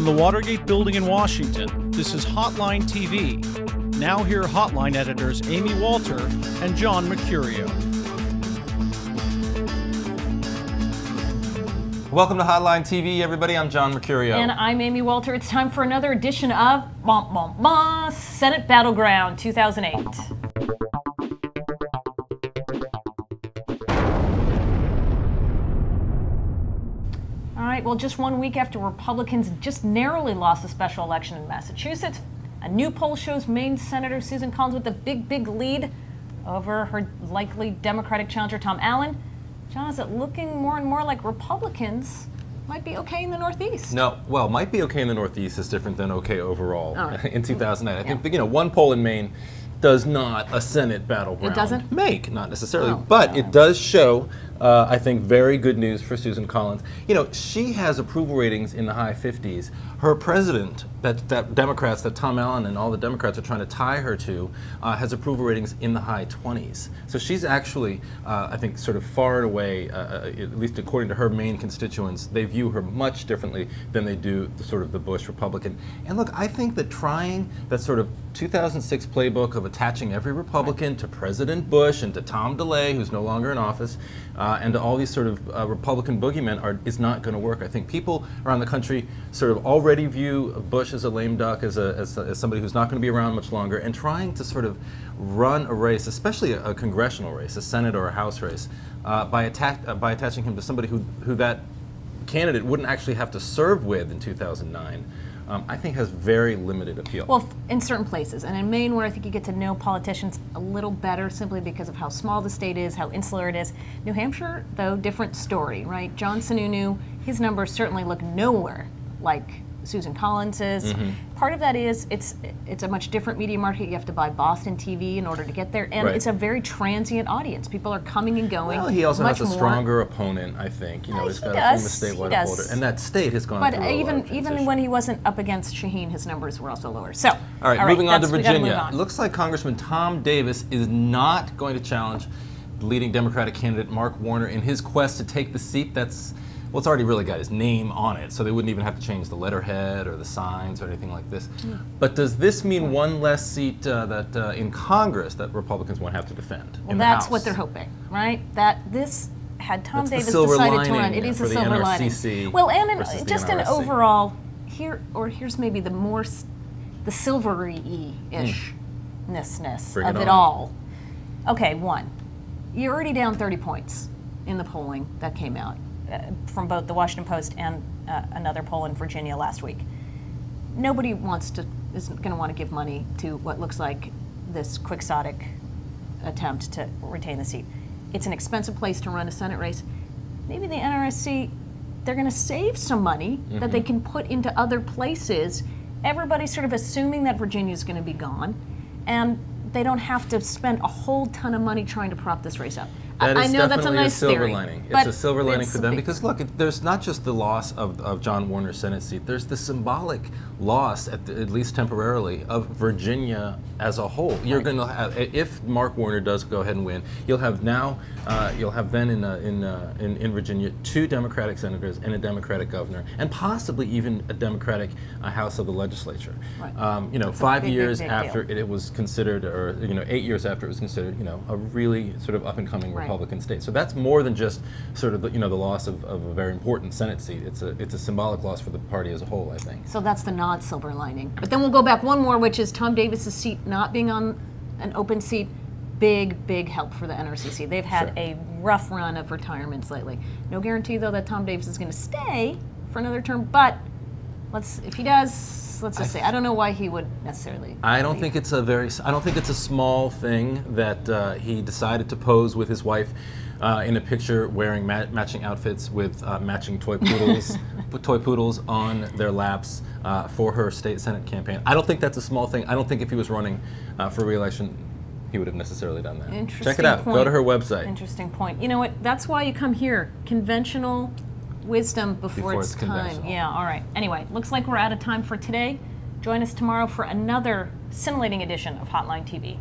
the Watergate Building in Washington, this is Hotline TV. Now here are Hotline editors Amy Walter and John Mercurio. Welcome to Hotline TV, everybody. I'm John Mercurio. And I'm Amy Walter. It's time for another edition of Senate Battleground 2008. All right, well, just 1 week after Republicans just narrowly lost the special election in Massachusetts, a new poll shows Maine Senator Susan Collins with a big lead over her likely Democratic challenger, Tom Allen. John, is it looking more and more like Republicans might be okay in the Northeast? No, well, might be okay in the Northeast is different than okay overall in 2008. I think, one poll in Maine does not a Senate battleground It doesn't? make, not necessarily, but it does show, I think, very good news for Susan Collins. She has approval ratings in the high 50s. Her president, that Democrats, that Tom Allen and all the Democrats are trying to tie her to, has approval ratings in the high 20s. So she's actually, I think, sort of far and away, at least according to her main constituents, they view her much differently than they do the Bush Republican. And look, I think that trying that sort of 2006 playbook of attaching every Republican to President Bush and to Tom DeLay, who's no longer in office, and to all these sort of Republican boogeymen is not going to work. I think people around the country sort of already view Bush as a lame duck, as somebody who's not going to be around much longer, and trying to sort of run a race, especially a congressional race, a Senate or a House race, by attaching him to somebody who that candidate wouldn't actually have to serve with in 2009. I think has very limited appeal. Well, in certain places, and in Maine, where I think you get to know politicians a little better simply because of how small the state is, how insular it is. New Hampshire, though, different story, right? John Sununu, his numbers certainly look nowhere like Susan Collins's. Part of that is it's a much different media market. You have to buy Boston TV in order to get there, and it's a very transient audience. People are coming and going. Well, he also has a stronger opponent, I think. He's got a famous statewide upholder, and that state has gone through a lot of transition. Even when he wasn't up against Shaheen, his numbers were also lower. So, all right, moving on to Virginia. It looks like Congressman Tom Davis is not going to challenge the leading Democratic candidate Mark Warner in his quest to take the seat. Well, it's already really got his name on it, so they wouldn't even have to change the letterhead or the signs or anything like this. But does this mean one less seat in Congress that Republicans won't have to defend? Well, that's what they're hoping, right? That this had Tom Davis decided to run. It is a silver lining. Well, and just an overall here's maybe the silvery-ishness of it all. Okay, one, you're already down 30 points in the polling that came out. From both the Washington Post and another poll in Virginia last week. Nobody is going to want to give money to what looks like this quixotic attempt to retain the seat. It's an expensive place to run a Senate race. Maybe the NRSC, they're going to save some money that they can put into other places. Everybody's sort of assuming that Virginia's going to be gone, and they don't have to spend a whole ton of money trying to prop this race up. I know that's a nice silver lining. It's a silver lining for them because, look, there's not just the loss of John Warner's Senate seat. There's the symbolic loss, at least temporarily, of Virginia as a whole. You're going to have, if Mark Warner does go ahead and win, you'll have then in Virginia 2 Democratic senators and a Democratic governor, and possibly even a Democratic House of the Legislature. Right. 5 years after it was considered, or 8 years after it was considered, a really sort of up and coming Republican state. So that's more than just sort of the loss of a very important Senate seat. It's a symbolic loss for the party as a whole, I think. So that's the non-silver lining. But then we'll go back one more, which is Tom Davis's seat not being on an open seat. Big help for the NRCC. They've had a rough run of retirements lately. No guarantee though that Tom Davis is going to stay for another term. But if he does. Let's just say I don't know why he would necessarily. I don't think it's a small thing that he decided to pose with his wife in a picture wearing matching outfits with matching toy poodles, put toy poodles on their laps for her state Senate campaign. I don't think that's a small thing. I don't think if he was running for re-election, he would have necessarily done that. Check it out. Go to her website. Interesting point. You know what? That's why you come here. Conventional wisdom before it's time. Yeah, all right. Anyway, looks like we're out of time for today. Join us tomorrow for another scintillating edition of Hotline TV.